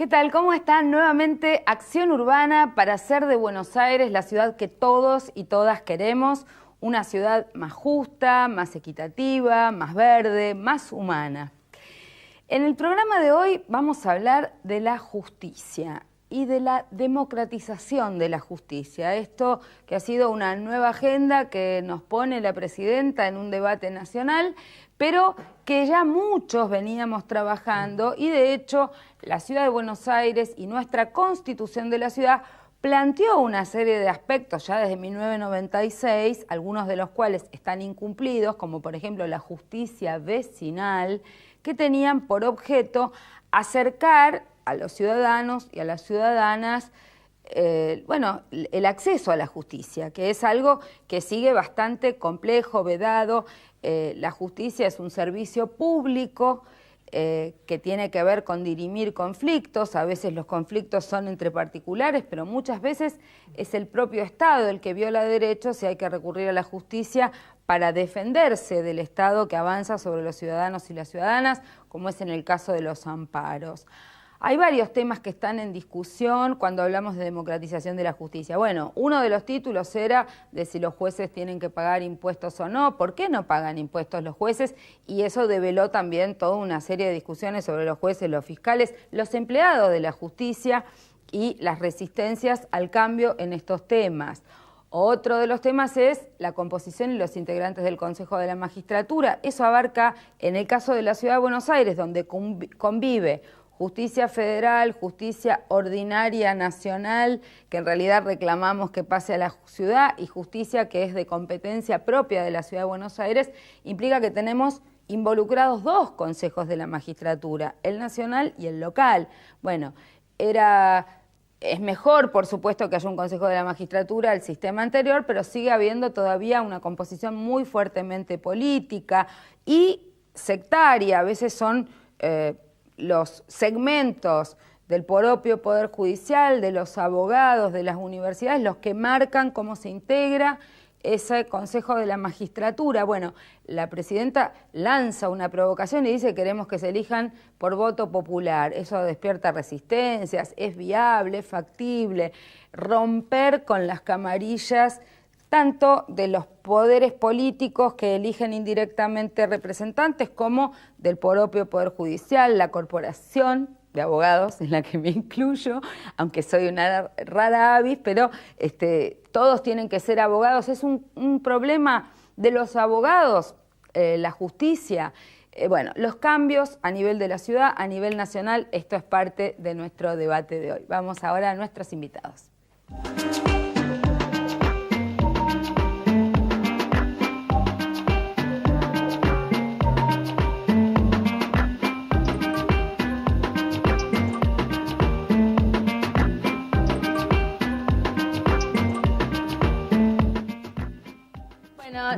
¿Qué tal? ¿Cómo están? Nuevamente Acción Urbana para hacer de Buenos Aires la ciudad que todos y todas queremos, una ciudad más justa, más equitativa, más verde, más humana. En el programa de hoy vamos a hablar de la justicia y de la democratización de la justicia. Esto que ha sido una nueva agenda que nos pone la presidenta en un debate nacional, pero que ya muchos veníamos trabajando y de hecho la ciudad de Buenos Aires y nuestra constitución de la ciudad planteó una serie de aspectos ya desde 1996, algunos de los cuales están incumplidos, como por ejemplo la justicia vecinal, que tenían por objeto acercar a los ciudadanos y a las ciudadanas el acceso a la justicia, que es algo que sigue bastante complejo, vedado. La justicia es un servicio público que tiene que ver con dirimir conflictos. A veces los conflictos son entre particulares, pero muchas veces es el propio Estado el que viola derechos y hay que recurrir a la justicia para defenderse del Estado que avanza sobre los ciudadanos y las ciudadanas, como es en el caso de los amparos. Hay varios temas que están en discusión cuando hablamos de democratización de la justicia. Bueno, uno de los títulos era de si los jueces tienen que pagar impuestos o no, por qué no pagan impuestos los jueces, y eso develó también toda una serie de discusiones sobre los jueces, los fiscales, los empleados de la justicia y las resistencias al cambio en estos temas. Otro de los temas es la composición y los integrantes del Consejo de la Magistratura. Eso abarca, en el caso de la Ciudad de Buenos Aires, donde convive justicia federal, justicia ordinaria nacional, que en realidad reclamamos que pase a la ciudad, y justicia que es de competencia propia de la Ciudad de Buenos Aires, implica que tenemos involucrados dos consejos de la magistratura, el nacional y el local. Bueno, es mejor, por supuesto, que haya un consejo de la magistratura al sistema anterior, pero sigue habiendo todavía una composición muy fuertemente política y sectaria. A veces son los segmentos del propio Poder Judicial, de los abogados, de las universidades, los que marcan cómo se integra ese Consejo de la Magistratura. Bueno, la presidenta lanza una provocación y dice: queremos que se elijan por voto popular. Eso despierta resistencias, es viable, es factible. Romper con las camarillas tanto de los poderes políticos que eligen indirectamente representantes como del propio Poder Judicial, la corporación de abogados, en la que me incluyo, aunque soy una rara avis, pero todos tienen que ser abogados. Es un problema de los abogados, la justicia. Bueno, los cambios a nivel de la ciudad, a nivel nacional, esto es parte de nuestro debate de hoy. Vamos ahora a nuestros invitados.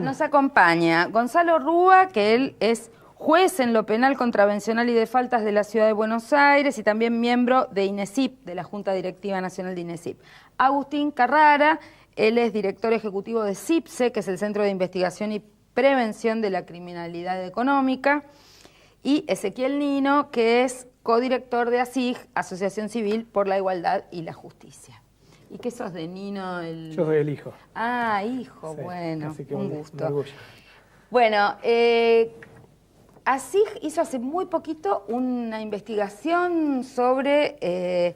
Nos acompaña Gonzalo Rúa, que él es juez en lo penal, contravencional y de faltas de la Ciudad de Buenos Aires y también miembro de INESIP, de la Junta Directiva Nacional de INESIP. Agustín Carrara, él es director ejecutivo de CIPSE, que es el Centro de Investigación y Prevención de la Criminalidad Económica, y Ezequiel Nino, que es codirector de ASIG, Asociación Civil por la Igualdad y la Justicia. ¿Y qué sos de Nino? Yo soy el hijo. Ah, hijo, sí, bueno, así que un gusto. Un bueno, ASIG hizo hace muy poquito una investigación sobre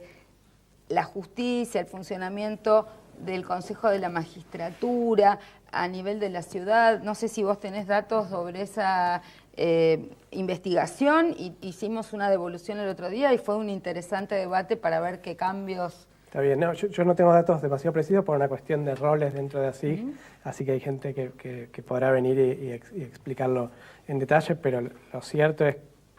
la justicia, el funcionamiento del Consejo de la Magistratura a nivel de la ciudad. No sé si vos tenés datos sobre esa investigación. Hicimos una devolución el otro día y fue un interesante debate para ver qué cambios... Está bien, no, yo no tengo datos demasiado precisos por una cuestión de roles dentro de ASIG, así que hay gente que podrá venir y explicarlo en detalle, pero lo cierto es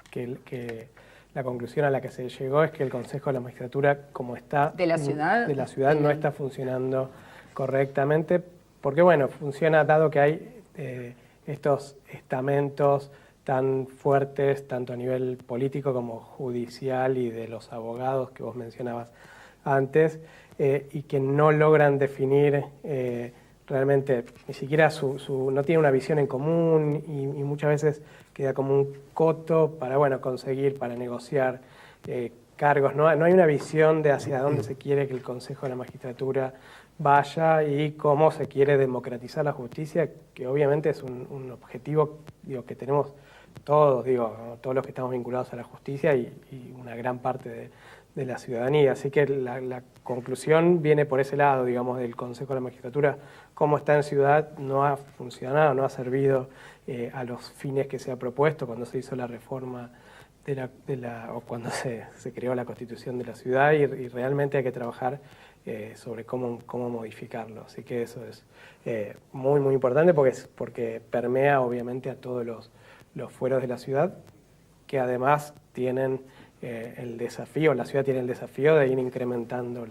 que la conclusión a la que se llegó es que el Consejo de la Magistratura, como está... ¿De la ciudad? No está funcionando correctamente, porque bueno, funciona dado que hay estos estamentos tan fuertes, tanto a nivel político como judicial y de los abogados que vos mencionabas antes, y que no logran definir realmente, ni siquiera no tiene una visión en común y muchas veces queda como un coto para, bueno, conseguir, para negociar cargos, no hay una visión de hacia dónde se quiere que el Consejo de la Magistratura vaya y cómo se quiere democratizar la justicia, que obviamente es un objetivo, digo, que tenemos todos, digo, todos los que estamos vinculados a la justicia y una gran parte de la ciudadanía. Así que la conclusión viene por ese lado, digamos, del Consejo de la Magistratura. Cómo está en ciudad no ha funcionado, no ha servido a los fines que se ha propuesto cuando se hizo la reforma o cuando se creó la Constitución de la ciudad, y realmente hay que trabajar sobre cómo modificarlo. Así que eso es muy, muy importante porque permea obviamente a todos los fueros de la ciudad, que además tienen la ciudad tiene el desafío de ir incrementando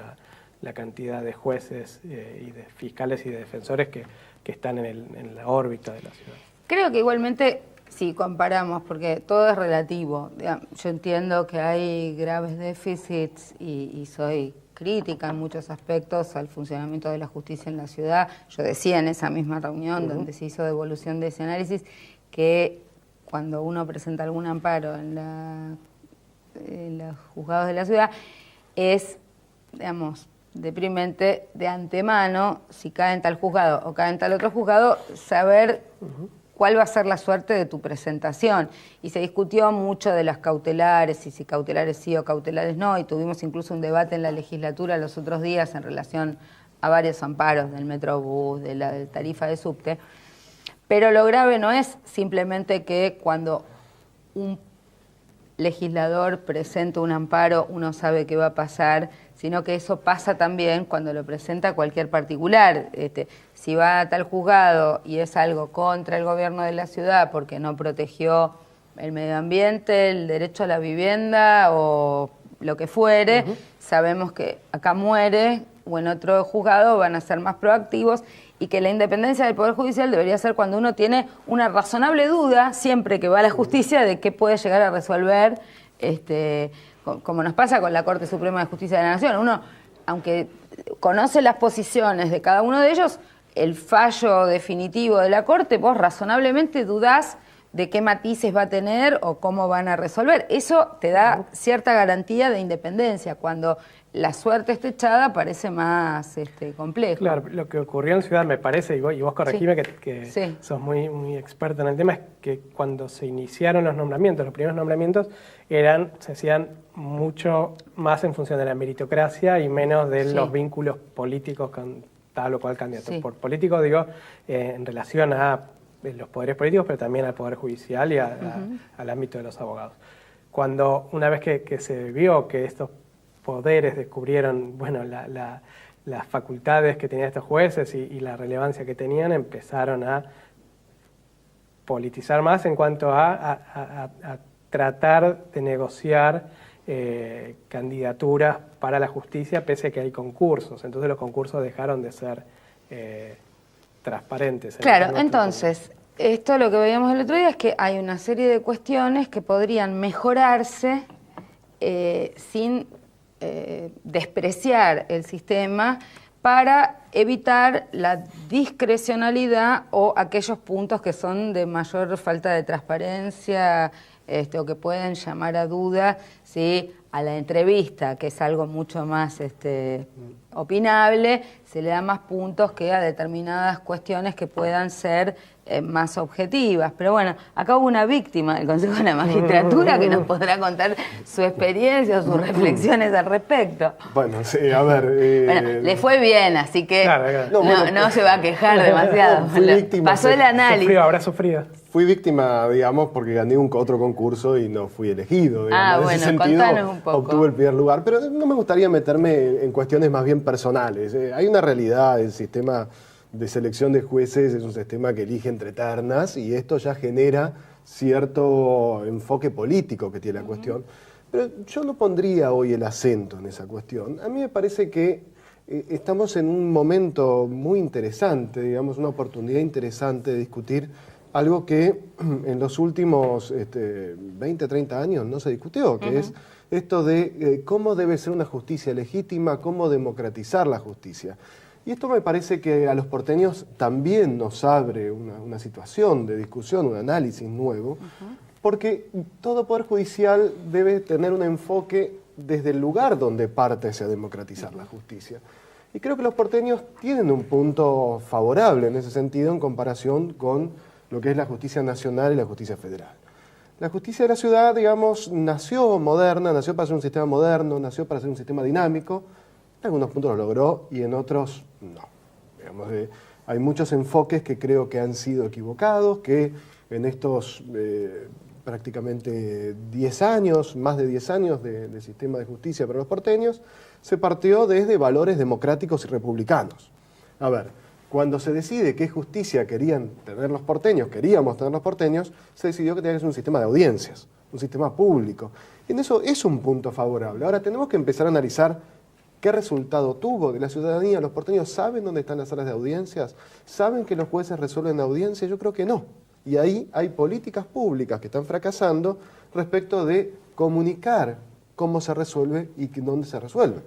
la cantidad de jueces y de fiscales y de defensores que están en la órbita de la ciudad. Creo que igualmente, si comparamos, porque todo es relativo, yo entiendo que hay graves déficits y soy crítica en muchos aspectos al funcionamiento de la justicia en la ciudad. Yo decía en esa misma reunión donde se hizo devolución de ese análisis que cuando uno presenta algún amparo en los juzgados de la ciudad es, digamos, deprimente de antemano, si cae en tal juzgado o cae en tal otro juzgado, saber cuál va a ser la suerte de tu presentación. Y se discutió mucho de las cautelares, y si cautelares sí o cautelares no, y tuvimos incluso un debate en la legislatura los otros días en relación a varios amparos del Metrobús, de la tarifa de subte. Pero lo grave no es simplemente que cuando un legislador presenta un amparo uno sabe qué va a pasar, sino que eso pasa también cuando lo presenta cualquier particular. Si va a tal juzgado y es algo contra el gobierno de la ciudad porque no protegió el medio ambiente, el derecho a la vivienda o lo que fuere, sabemos que acá muere, o en otro juzgado van a ser más proactivos, y que la independencia del Poder Judicial debería ser cuando uno tiene una razonable duda, siempre que va a la justicia, de qué puede llegar a resolver, como nos pasa con la Corte Suprema de Justicia de la Nación. Uno, aunque conoce las posiciones de cada uno de ellos, el fallo definitivo de la Corte, vos razonablemente dudás de qué matices va a tener o cómo van a resolver. Eso te da cierta garantía de independencia. Cuando la suerte está echada parece más complejo. Claro, lo que ocurrió en Ciudad, me parece, y vos corregime que sos muy, muy experta en el tema, es que cuando se iniciaron los nombramientos, los primeros nombramientos se hacían mucho más en función de la meritocracia y menos de los vínculos políticos con tal o cual candidato. Por político digo en relación a los poderes políticos, pero también al Poder Judicial y al ámbito de los abogados. Una vez que se vio que estos poderes descubrieron las facultades que tenían estos jueces y la relevancia que tenían, empezaron a politizar más en cuanto a tratar de negociar candidaturas para la justicia, pese a que hay concursos. Entonces los concursos dejaron de ser transparentes. Claro, entonces, esto lo que veíamos el otro día es que hay una serie de cuestiones que podrían mejorarse sin despreciar el sistema, para evitar la discrecionalidad o aquellos puntos que son de mayor falta de transparencia o que pueden llamar a duda, ¿sí? A la entrevista, que es algo mucho más opinable, se le da más puntos que a determinadas cuestiones que puedan ser más objetivas. Pero bueno, acá hubo una víctima del Consejo de la Magistratura que nos podrá contar su experiencia o sus reflexiones al respecto. Bueno, sí, a ver... Bueno, le fue bien, así que claro. No se va a quejar demasiado. Pasó el análisis. Habrá sufrido. Fui víctima, digamos, porque gané otro concurso y no fui elegido. Digamos. Bueno, en ese sentido, contanos un poco. Obtuve el primer lugar, pero no me gustaría meterme en cuestiones más bien personales. Hay una realidad, el sistema de selección de jueces es un sistema que elige entre ternas y esto ya genera cierto enfoque político que tiene la cuestión. Pero yo no pondría hoy el acento en esa cuestión. A mí me parece que estamos en un momento muy interesante, digamos, una oportunidad interesante de discutir algo que en los últimos 20, 30 años no se discutió, que es esto de cómo debe ser una justicia legítima, cómo democratizar la justicia. Y esto me parece que a los porteños también nos abre una situación de discusión, un análisis nuevo, porque todo poder judicial debe tener un enfoque desde el lugar donde parte hacia democratizar la justicia. Y creo que los porteños tienen un punto favorable en ese sentido en comparación con lo que es la justicia nacional y la justicia federal. La justicia de la ciudad, digamos, nació moderna, nació para ser un sistema moderno, nació para ser un sistema dinámico. En algunos puntos lo logró y en otros no. Digamos, hay muchos enfoques que creo que han sido equivocados, que en estos prácticamente 10 años, más de 10 años de sistema de justicia para los porteños, se partió desde valores democráticos y republicanos. A ver, cuando se decide qué justicia queríamos tener los porteños, se decidió que tenía que ser un sistema de audiencias, un sistema público. Y en eso es un punto favorable. Ahora tenemos que empezar a analizar qué resultado tuvo de la ciudadanía. ¿Los porteños saben dónde están las salas de audiencias? ¿Saben que los jueces resuelven audiencias? Yo creo que no. Y ahí hay políticas públicas que están fracasando respecto de comunicar cómo se resuelve y dónde se resuelve.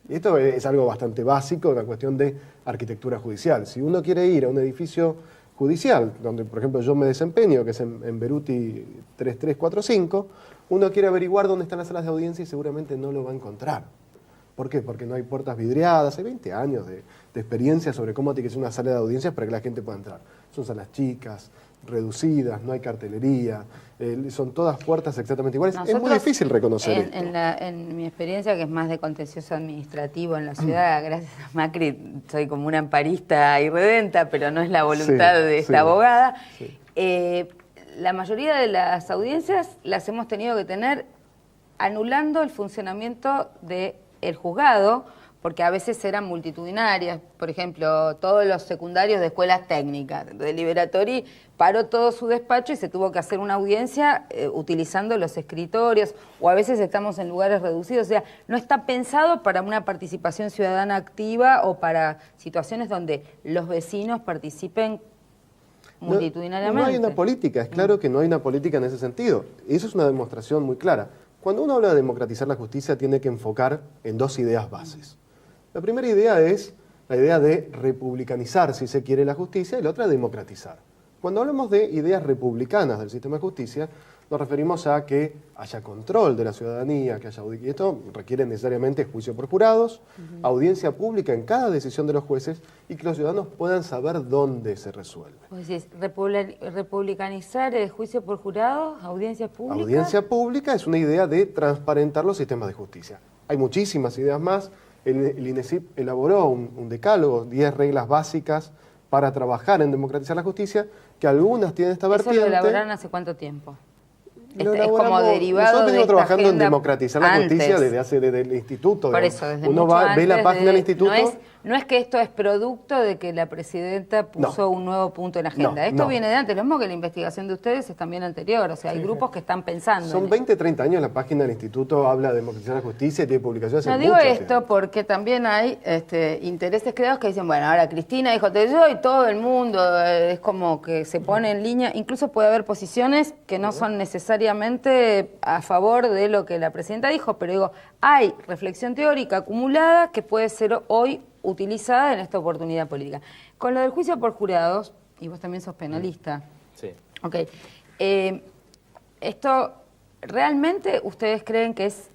Y esto es algo bastante básico, una cuestión de arquitectura judicial. Si uno quiere ir a un edificio judicial, donde por ejemplo yo me desempeño, que es en Beruti 3345, uno quiere averiguar dónde están las salas de audiencia y seguramente no lo va a encontrar. ¿Por qué? Porque no hay puertas vidriadas, hay 20 años de experiencia sobre cómo tiene que ser una sala de audiencias para que la gente pueda entrar. Son salas chicas, reducidas, no hay cartelería, son todas puertas exactamente iguales. Nosotros, es muy difícil reconocer esto. En mi experiencia, que es más de contencioso administrativo en la ciudad, gracias a Macri, soy como una amparista irredenta, pero no es la voluntad de esta abogada. Sí. La mayoría de las audiencias las hemos tenido que tener anulando el funcionamiento del juzgado, porque a veces eran multitudinarias. Por ejemplo, todos los secundarios de escuelas técnicas. De Liberatori paró todo su despacho y se tuvo que hacer una audiencia utilizando los escritorios, o a veces estamos en lugares reducidos. O sea, no está pensado para una participación ciudadana activa o para situaciones donde los vecinos participen multitudinariamente. No hay una política, es claro que no hay una política en ese sentido. Y eso es una demostración muy clara. Cuando uno habla de democratizar la justicia, tiene que enfocar en dos ideas bases. La primera idea es la idea de republicanizar, si se quiere, la justicia, y la otra, democratizar. Cuando hablamos de ideas republicanas del sistema de justicia, nos referimos a que haya control de la ciudadanía, que haya y esto requiere necesariamente juicio por jurados, audiencia pública en cada decisión de los jueces y que los ciudadanos puedan saber dónde se resuelve. Vos decís, republicanizar el juicio por jurados, audiencia pública. Audiencia pública es una idea de transparentar los sistemas de justicia. Hay muchísimas ideas más. El INESIP elaboró un decálogo, 10 reglas básicas para trabajar en democratizar la justicia, que algunas tienen esta vertiente. ¿Eso lo elaboraron hace cuánto tiempo? Es como derivado nosotros venimos trabajando en agenda democratizar la justicia desde el instituto. Por eso, desde uno ve la página del instituto. No es que esto es producto de que la presidenta puso un nuevo punto en la agenda. Esto viene de antes. Lo mismo que la investigación de ustedes es también anterior. O sea, hay grupos que están pensando. Son 20, 30 años la página del instituto habla de democratizar la justicia y tiene publicaciones. No digo esto porque también hay intereses creados que dicen, bueno, ahora Cristina dijo yo y todo el mundo es como que se pone en línea. Incluso puede haber posiciones que no son necesariamente a favor de lo que la presidenta dijo, pero digo, hay reflexión teórica acumulada que puede ser hoy utilizada en esta oportunidad política. Con lo del juicio por jurados, y vos también sos penalista. Sí. Ok. ¿Esto realmente ustedes creen que es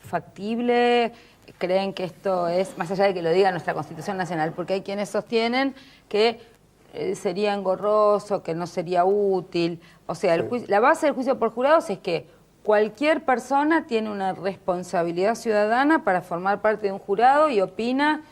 factible? ¿Creen que esto es, más allá de que lo diga nuestra Constitución Nacional? Porque hay quienes sostienen que sería engorroso, que no sería útil. O sea, la base del juicio por jurados es que cualquier persona tiene una responsabilidad ciudadana para formar parte de un jurado y opina,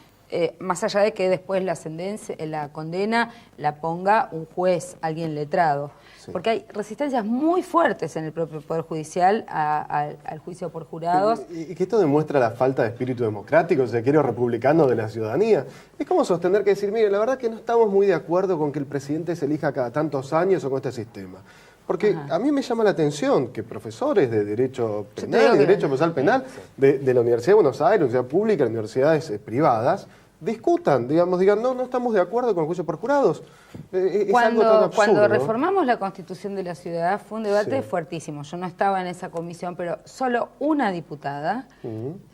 más allá de que después la condena la ponga un juez, alguien letrado. Sí. Porque hay resistencias muy fuertes en el propio Poder Judicial al juicio por jurados. Y que esto demuestra la falta de espíritu democrático, si se quiere, republicano de la ciudadanía. Es como sostener que decir, mire, la verdad que no estamos muy de acuerdo con que el presidente se elija cada tantos años o con este sistema. Porque a mí me llama la atención que profesores de Derecho Penal, de Derecho Procesal Penal, de la Universidad de Buenos Aires, la Universidad Pública, las universidades privadas, discutan, digan, no estamos de acuerdo con el juicio por jurados. Es algo tan absurdo. Cuando reformamos la Constitución de la Ciudad fue un debate fuertísimo. Yo no estaba en esa comisión, pero solo una diputada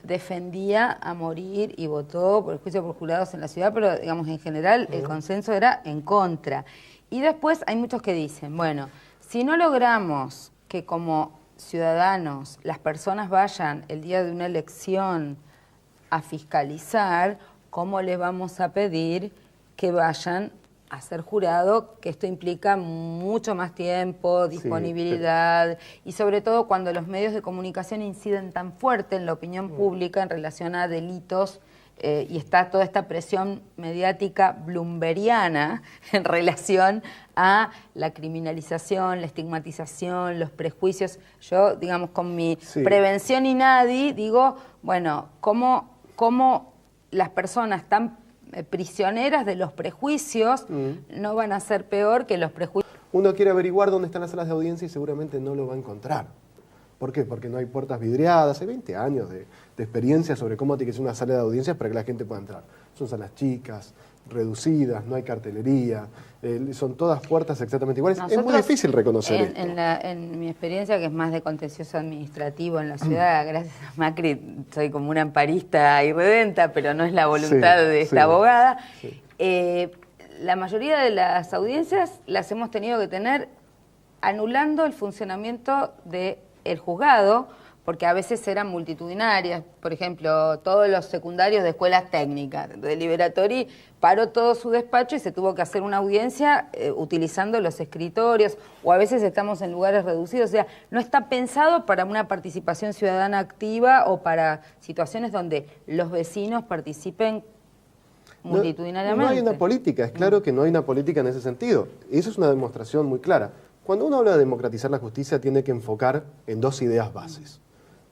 defendía a morir y votó por el juicio por jurados en la ciudad, pero digamos en general el consenso era en contra. Y después hay muchos que dicen, bueno, si no logramos que como ciudadanos, las personas vayan el día de una elección a fiscalizar, ¿cómo les vamos a pedir que vayan a ser jurado? Que esto implica mucho más tiempo, disponibilidad, y sobre todo cuando los medios de comunicación inciden tan fuerte en la opinión pública en relación a delitos, y está toda esta presión mediática bloombergiana en relación a la criminalización, la estigmatización, los prejuicios. Yo, digamos, con mi prevención INADI, digo, bueno, ¿cómo las personas tan prisioneras de los prejuicios no van a ser peor que los prejuicios? Uno quiere averiguar dónde están las salas de audiencia y seguramente no lo va a encontrar. ¿Por qué? Porque no hay puertas vidriadas. Hay 20 años de experiencia sobre cómo tiene que ser una sala de audiencias para que la gente pueda entrar. Son salas chicas, reducidas, no hay cartelería, son todas puertas exactamente iguales. Es muy difícil reconocer esto. En mi experiencia, que es más de contencioso administrativo en la ciudad, gracias a Macri, soy como una amparista irredenta, pero no es la voluntad de esta abogada. La mayoría de las audiencias las hemos tenido que tener anulando el funcionamiento del juzgado, porque a veces eran multitudinarias. Por ejemplo, todos los secundarios de escuelas técnicas de Liberatori paró todo su despacho y se tuvo que hacer una audiencia utilizando los escritorios, o a veces estamos en lugares reducidos. O sea, no está pensado para una participación ciudadana activa o para situaciones donde los vecinos participen multitudinariamente. No hay una política, es claro que no hay una política en ese sentido. Y eso es una demostración muy clara. Cuando uno habla de democratizar la justicia, tiene que enfocar en dos ideas bases.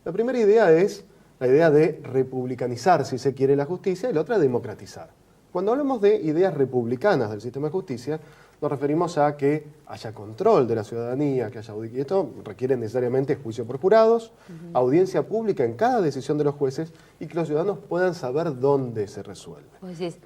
La primera idea es la idea de republicanizar, si se quiere, la justicia, y la otra, democratizar. Cuando hablamos de ideas republicanas del sistema de justicia, nos referimos a que haya control de la ciudadanía, que haya y esto requiere necesariamente juicio por jurados, audiencia pública en cada decisión de los jueces y que los ciudadanos puedan saber dónde se resuelve. Vos decís,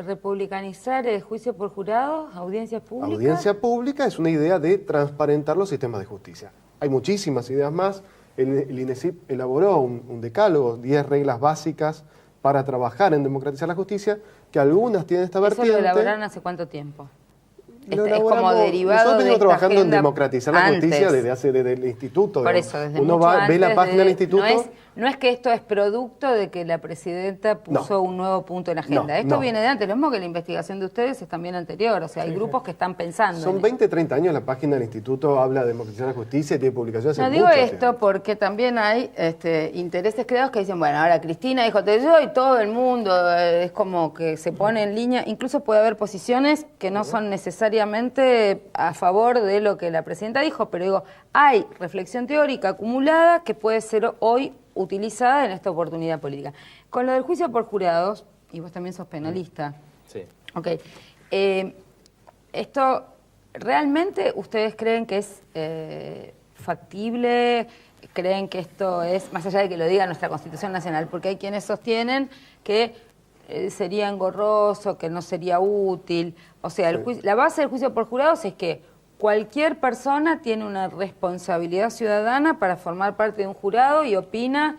republicanizar el juicio por jurados, audiencia pública. Audiencia pública es una idea de transparentar los sistemas de justicia. Hay muchísimas ideas más. El INESIP elaboró un decálogo, 10 reglas básicas para trabajar en democratizar la justicia, que algunas tienen esta vertiente. ¿Eso lo elaboraron hace cuánto tiempo? Es como derivado. Nosotros venimos trabajando en democratizar la justicia desde el instituto. Por eso, desde uno ve la página del instituto. No es que esto es producto de que la presidenta puso un nuevo punto en la agenda. Esto viene de antes, lo mismo que la investigación de ustedes es también anterior. O sea, hay grupos que están pensando. Son 20, 30 años la página del instituto habla de democratizar la justicia y tiene publicaciones en digo esto porque también hay intereses creados que dicen, bueno, ahora Cristina dijo yo y todo el mundo es como que se pone en línea. Incluso puede haber posiciones que no son necesariamente a favor de lo que la presidenta dijo, pero digo, hay reflexión teórica acumulada que puede ser hoy utilizada en esta oportunidad política. Con lo del juicio por jurados, y vos también sos penalista. Sí. Ok. ¿Esto realmente ustedes creen que es factible? ¿Creen que esto es, más allá de que lo diga nuestra Constitución Nacional? Porque hay quienes sostienen que sería engorroso, que no sería útil. O sea, la base del juicio por jurados es que cualquier persona tiene una responsabilidad ciudadana para formar parte de un jurado y opina,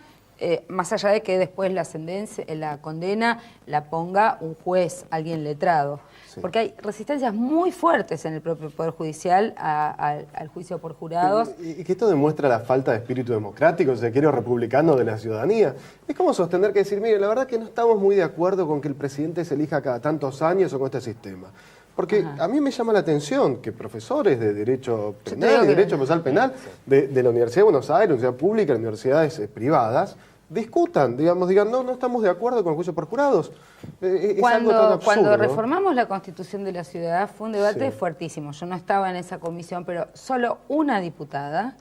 más allá de que después la condena la ponga un juez, alguien letrado. Sí. Porque hay resistencias muy fuertes en el propio Poder Judicial al juicio por jurados. Y que esto demuestra la falta de espíritu democrático, si se quiere, republicano de la ciudadanía. Es como sostener que decir, mire, la verdad que no estamos muy de acuerdo con que el presidente se elija cada tantos años o con este sistema. Porque a mí me llama la atención que profesores de Derecho Penal y Derecho Procesal Penal de la Universidad de Buenos Aires, Universidad Pública, universidades privadas, discutan, digan, no estamos de acuerdo con el juicio por jurados. Es algo tan absurdo. Cuando reformamos la Constitución de la Ciudad fue un debate fuertísimo. Yo no estaba en esa comisión, pero solo una diputada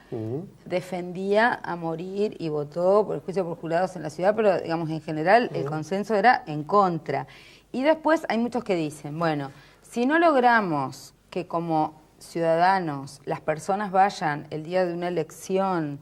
defendía a morir y votó por el juicio por jurados en la ciudad, pero digamos en general el consenso era en contra. Y después hay muchos que dicen, bueno, si no logramos que como ciudadanos las personas vayan el día de una elección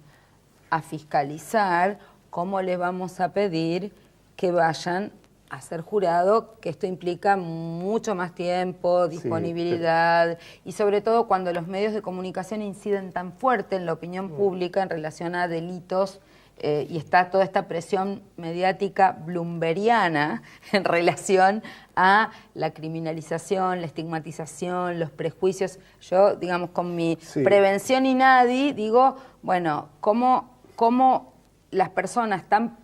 a fiscalizar, ¿cómo les vamos a pedir que vayan a ser jurado? Que esto implica mucho más tiempo, disponibilidad, y sobre todo cuando los medios de comunicación inciden tan fuerte en la opinión pública en relación a delitos, y está toda esta presión mediática bloombergiana en relación a la criminalización, la estigmatización, los prejuicios. Yo, digamos, con mi prevención INADI, digo, bueno, ¿cómo las personas tan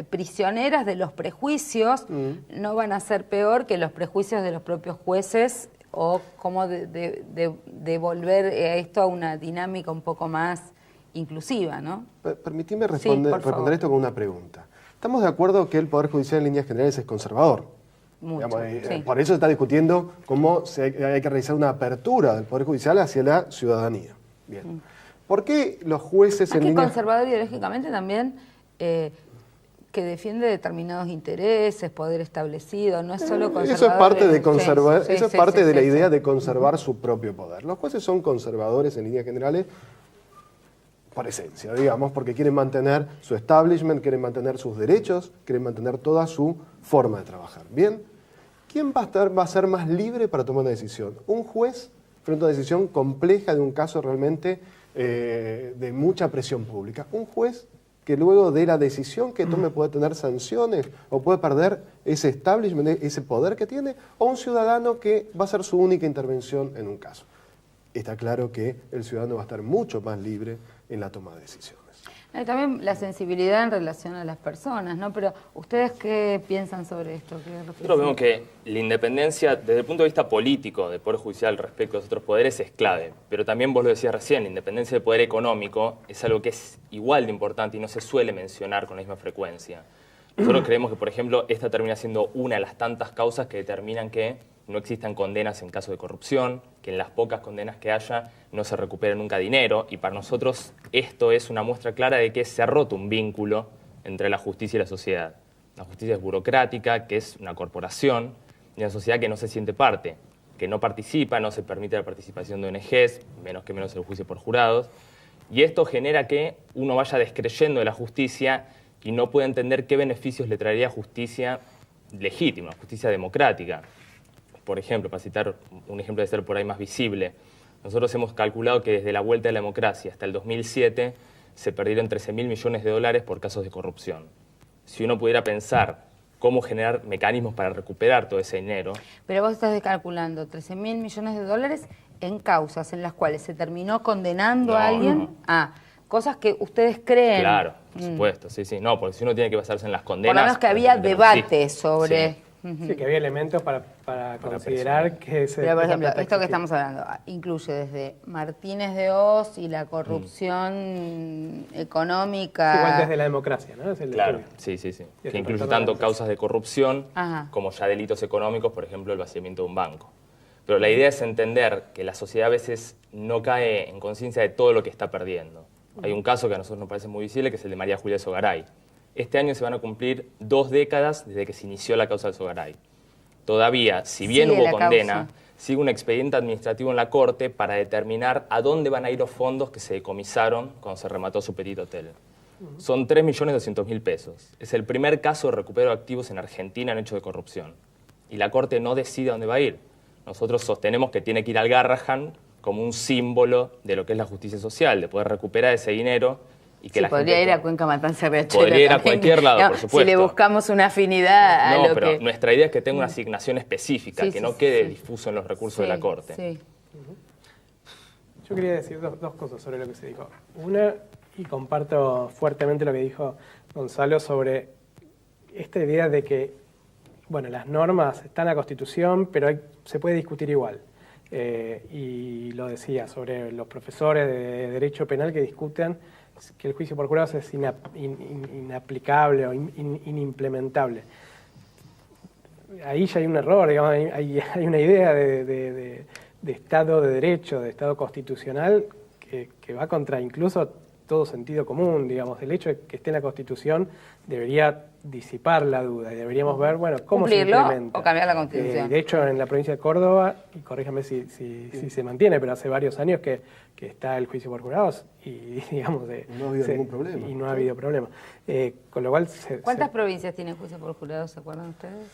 prisioneras de los prejuicios no van a ser peor que los prejuicios de los propios jueces, o cómo devolver esto a una dinámica un poco más inclusiva, ¿no? Permitime responder esto con una pregunta. ¿Estamos de acuerdo que el Poder Judicial en líneas generales es conservador? Mucho, Digamos, por eso se está discutiendo cómo hay que realizar una apertura del Poder Judicial hacia la ciudadanía. Bien. ¿Por qué los jueces más en que líneas... conservador ideológicamente también... que defiende determinados intereses, poder establecido, no es solo conservador. Eso es parte de conservar, eso es parte de la idea de conservar su propio poder. Los jueces son conservadores en líneas generales por esencia, digamos, porque quieren mantener su establishment, quieren mantener sus derechos, quieren mantener toda su forma de trabajar. Bien, ¿quién va a ser más libre para tomar una decisión? ¿Un juez frente a una decisión compleja de un caso realmente de mucha presión pública? ¿Un juez que luego de la decisión que tome puede tener sanciones o puede perder ese establishment, ese poder que tiene, o un ciudadano que va a ser su única intervención en un caso? Está claro que el ciudadano va a estar mucho más libre en la toma de decisiones. Y también la sensibilidad en relación a las personas, ¿no? Pero, ¿ustedes qué piensan sobre esto? Nosotros vemos que la independencia, desde el punto de vista político del Poder Judicial respecto a los otros poderes, es clave. Pero también vos lo decías recién, la independencia del poder económico es algo que es igual de importante y no se suele mencionar con la misma frecuencia. Nosotros creemos que, por ejemplo, esta termina siendo una de las tantas causas que determinan que no existan condenas en caso de corrupción, que en las pocas condenas que haya no se recupere nunca dinero, y para nosotros esto es una muestra clara de que se ha roto un vínculo entre la justicia y la sociedad. La justicia es burocrática, que es una corporación, y una sociedad que no se siente parte, que no participa, no se permite la participación de ONGs, menos el juicio por jurados, y esto genera que uno vaya descreyendo de la justicia y no pueda entender qué beneficios le traería justicia legítima, justicia democrática. Por ejemplo, para citar un ejemplo de ser por ahí más visible, nosotros hemos calculado que desde la vuelta de la democracia hasta el 2007 se perdieron 13.000 millones de dólares por casos de corrupción. Si uno pudiera pensar cómo generar mecanismos para recuperar todo ese dinero... Pero vos estás calculando 13.000 millones de dólares en causas en las cuales se terminó condenando a alguien a cosas que ustedes creen... Claro, por supuesto, sí. No, porque si uno tiene que basarse en las condenas... Por lo menos que había debate sobre... Sí. Sí, que había elementos para considerar que se... Pero, por ejemplo, esto que estamos hablando incluye desde Martínez de Oz y la corrupción económica... Igual desde la democracia, ¿no? Es el claro, estudio. sí. Que incluye tanto causas de corrupción como ya delitos económicos, por ejemplo, el vaciamiento de un banco. Pero la idea es entender que la sociedad a veces no cae en conciencia de todo lo que está perdiendo. Hay un caso que a nosotros nos parece muy visible, que es el de María Julia Sogaray. Este año se van a cumplir 2 décadas desde que se inició la causa de Sogaray. Todavía, si bien hubo condena, sigue un expediente administrativo en la Corte para determinar a dónde van a ir los fondos que se decomisaron cuando se remató su Petit Hotel. Son 3.200.000 pesos. Es el primer caso de recupero de activos en Argentina en hechos de corrupción. Y la Corte no decide a dónde va a ir. Nosotros sostenemos que tiene que ir al Garrahan como un símbolo de lo que es la justicia social, de poder recuperar ese dinero. Y que podría ir a Cuenca Matanza Riachuelo. Podría ir a cualquier lado, por supuesto. Si le buscamos una afinidad a lo pero que... nuestra idea es que tenga una asignación específica, que no quede difuso en los recursos de la Corte. Sí. Yo quería decir dos cosas sobre lo que se dijo. Una, y comparto fuertemente lo que dijo Gonzalo sobre esta idea de que, bueno, las normas están en la Constitución, pero se puede discutir igual. Y lo decía sobre los profesores de Derecho Penal que discuten que el juicio por jurados es inaplicable o inimplementable. Ahí ya hay un error, digamos, hay una idea de Estado de Derecho, de Estado constitucional, que va contra incluso todo sentido común, digamos. El hecho de que esté en la Constitución debería disipar la duda y deberíamos ver, bueno, cómo se implementa. O cambiar la Constitución. De hecho, en la provincia de Córdoba, y corríjame si se mantiene, pero hace varios años que está el juicio por jurados y, digamos... no ha habido ningún problema. Y no ha habido problema. Con lo cual... ¿Cuántas provincias tienen juicio por jurados, se acuerdan ustedes?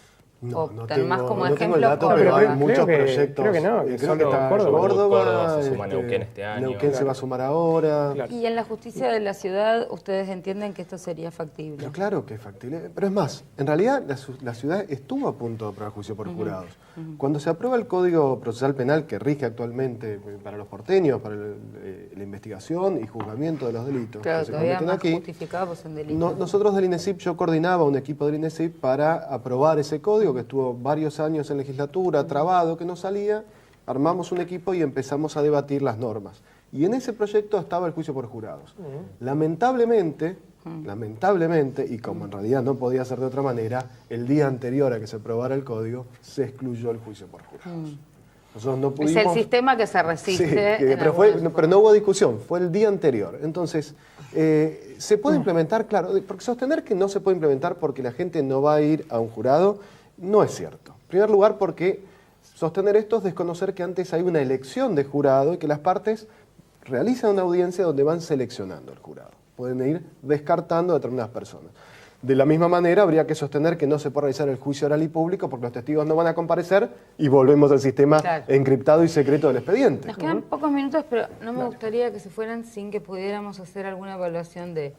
optan más como no tengo el ejemplo dato, Córdoba. pero hay muchos proyectos. Creo que no, que Creo que solo está Córdoba se suma Neuquén este año. Neuquén se va a sumar ahora. Claro. Y en la justicia de la ciudad, ¿ustedes entienden que esto sería factible? Pero claro que es factible. Pero es más, en realidad la ciudad estuvo a punto de aprobar juicio por jurados. Cuando se aprueba el Código Procesal Penal que rige actualmente para los porteños, para la investigación y juzgamiento de los delitos Claro, que se todavía cometen más aquí, justificados en delitos. nosotros del INESIP, yo coordinaba un equipo del INESIP para aprobar ese código que estuvo varios años en legislatura, trabado, que no salía. Armamos un equipo y empezamos a debatir las normas. Y en ese proyecto estaba el juicio por jurados. Lamentablemente, y como en realidad no podía ser de otra manera, el día anterior a que se aprobara el código, se excluyó el juicio por jurados. Nosotros no pudimos... Es el sistema que se resiste. Sí, pero no hubo discusión, fue el día anterior. Entonces, ¿se puede implementar? Claro, porque sostener que no se puede implementar porque la gente no va a ir a un jurado, no es cierto. En primer lugar, porque sostener esto es desconocer que antes hay una elección de jurado y que las partes realizan una audiencia donde van seleccionando el jurado. Pueden ir descartando a determinadas personas. De la misma manera, habría que sostener que no se puede realizar el juicio oral y público porque los testigos no van a comparecer y volvemos al sistema encriptado y secreto del expediente. Nos quedan pocos minutos, pero no me gustaría que se fueran sin que pudiéramos hacer alguna evaluación de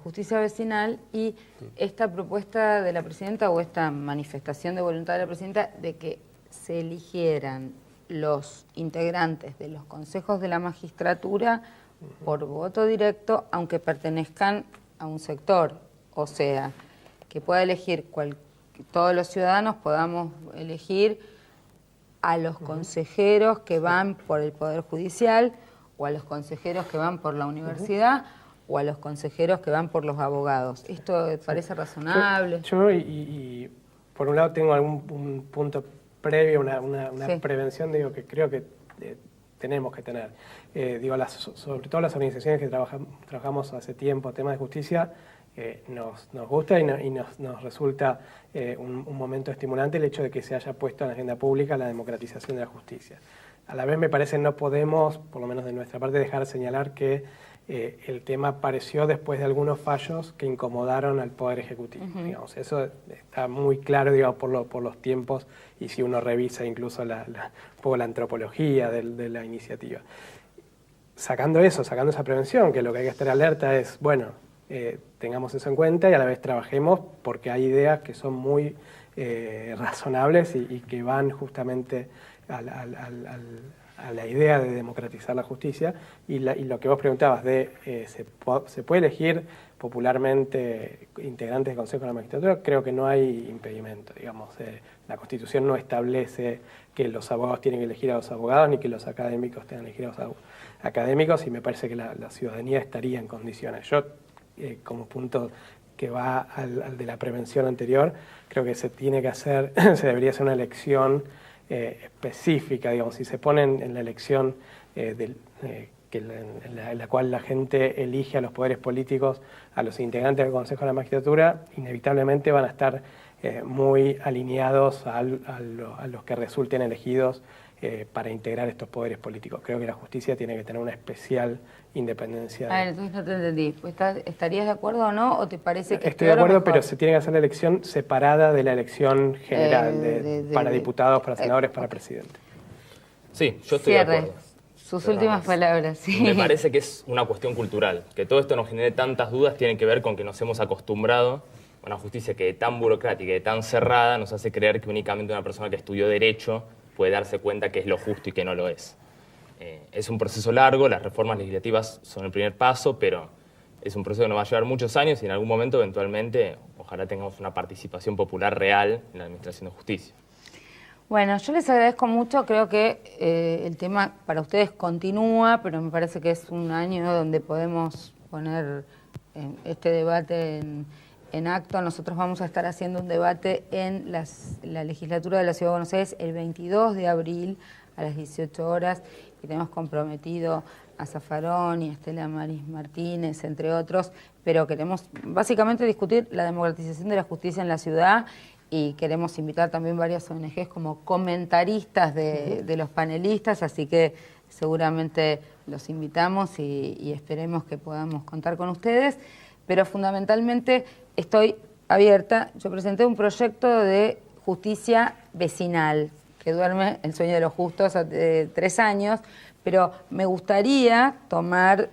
justicia vecinal y esta propuesta de la presidenta o esta manifestación de voluntad de la presidenta de que se eligieran los integrantes de los consejos de la magistratura por voto directo, aunque pertenezcan a un sector. O sea, que pueda elegir, todos los ciudadanos podamos elegir a los consejeros que van por el Poder Judicial, o a los consejeros que van por la universidad, o a los consejeros que van por los abogados. ¿Esto parece razonable? Yo y por un lado tengo un punto previo, una prevención, digo, que creo que tenemos que tener. Sobre todo las organizaciones que trabajamos hace tiempo, temas de justicia, nos gusta y nos resulta un momento estimulante el hecho de que se haya puesto en la agenda pública la democratización de la justicia. A la vez me parece no podemos, por lo menos de nuestra parte, dejar de señalar que el tema apareció después de algunos fallos que incomodaron al Poder Ejecutivo. Digamos, eso está muy claro, digamos, por los tiempos y si uno revisa incluso un poco la antropología de la iniciativa. Sacando esa prevención, que lo que hay que estar alerta es, bueno, tengamos eso en cuenta y a la vez trabajemos porque hay ideas que son muy razonables y que van justamente a la idea de democratizar la justicia y lo que vos preguntabas ¿se puede elegir popularmente integrantes del Consejo de la Magistratura? Creo que no hay impedimento, digamos, la Constitución no establece que los abogados tienen que elegir a los abogados ni que los académicos tengan que elegir a los académicos y me parece que la ciudadanía estaría en condiciones. Yo, como punto que va al de la prevención anterior, creo que se debería hacer una elección específica, digamos, si se ponen en la elección en la cual la gente elige a los poderes políticos, a los integrantes del Consejo de la Magistratura, inevitablemente van a estar muy alineados a los que resulten elegidos para integrar estos poderes políticos. Creo que la justicia tiene que tener una especial independencia. A ver, entonces no te entendí. ¿Estarías de acuerdo o no? ¿O te parece que estoy de acuerdo, pero se tiene que hacer la elección separada de la elección general, para diputados, para senadores, para presidente? Sí, yo estoy de acuerdo. Sus últimas palabras, sí. Me parece que es una cuestión cultural. Que todo esto nos genere tantas dudas tiene que ver con que nos hemos acostumbrado a una justicia que es tan burocrática y tan cerrada nos hace creer que únicamente una persona que estudió Derecho puede darse cuenta que es lo justo y que no lo es. Es un proceso largo, las reformas legislativas son el primer paso, pero es un proceso que nos va a llevar muchos años y en algún momento, eventualmente, ojalá tengamos una participación popular real en la administración de justicia. Bueno, yo les agradezco mucho, creo que el tema para ustedes continúa, pero me parece que es un año donde podemos poner este debate en acto. Nosotros vamos a estar haciendo un debate en la legislatura de la Ciudad de Buenos Aires el 22 de abril a las 18 horas y tenemos comprometido a Zaffaroni y a Estela Maris Martínez, entre otros, pero queremos básicamente discutir la democratización de la justicia en la ciudad y queremos invitar también varias ONGs como comentaristas de los panelistas, así que seguramente los invitamos y esperemos que podamos contar con ustedes, pero fundamentalmente estoy abierta. Yo presenté un proyecto de justicia vecinal, que duerme el sueño de los justos hace 3 años, pero me gustaría tomar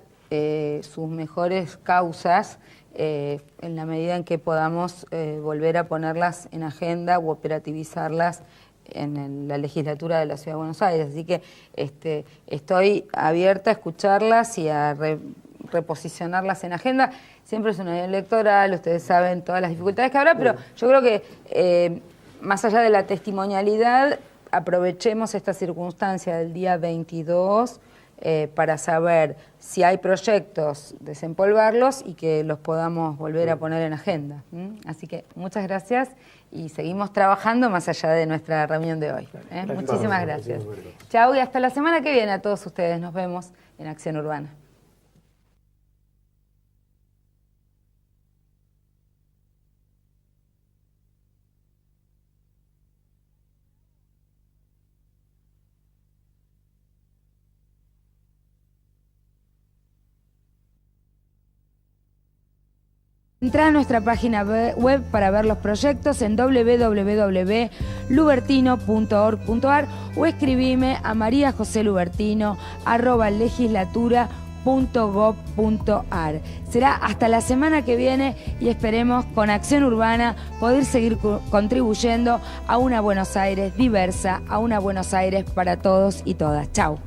sus mejores causas en la medida en que podamos volver a ponerlas en agenda u operativizarlas en la legislatura de la Ciudad de Buenos Aires. Así que estoy abierta a escucharlas y a reposicionarlas en agenda. Siempre es una año electoral, ustedes saben todas las dificultades que habrá, pero yo creo que más allá de la testimonialidad, aprovechemos esta circunstancia del día 22 para saber si hay proyectos, desempolvarlos y que los podamos volver a poner en agenda. Así que muchas gracias y seguimos trabajando más allá de nuestra reunión de hoy. Muchísimas gracias. Chau y hasta la semana que viene a todos ustedes. Nos vemos en Acción Urbana. Entra a nuestra página web para ver los proyectos en www.lubertino.org.ar o escribime a mariajoselubertino@legislatura.gov.ar. Será hasta la semana que viene y esperemos con Acción Urbana poder seguir contribuyendo a una Buenos Aires diversa, a una Buenos Aires para todos y todas. Chau.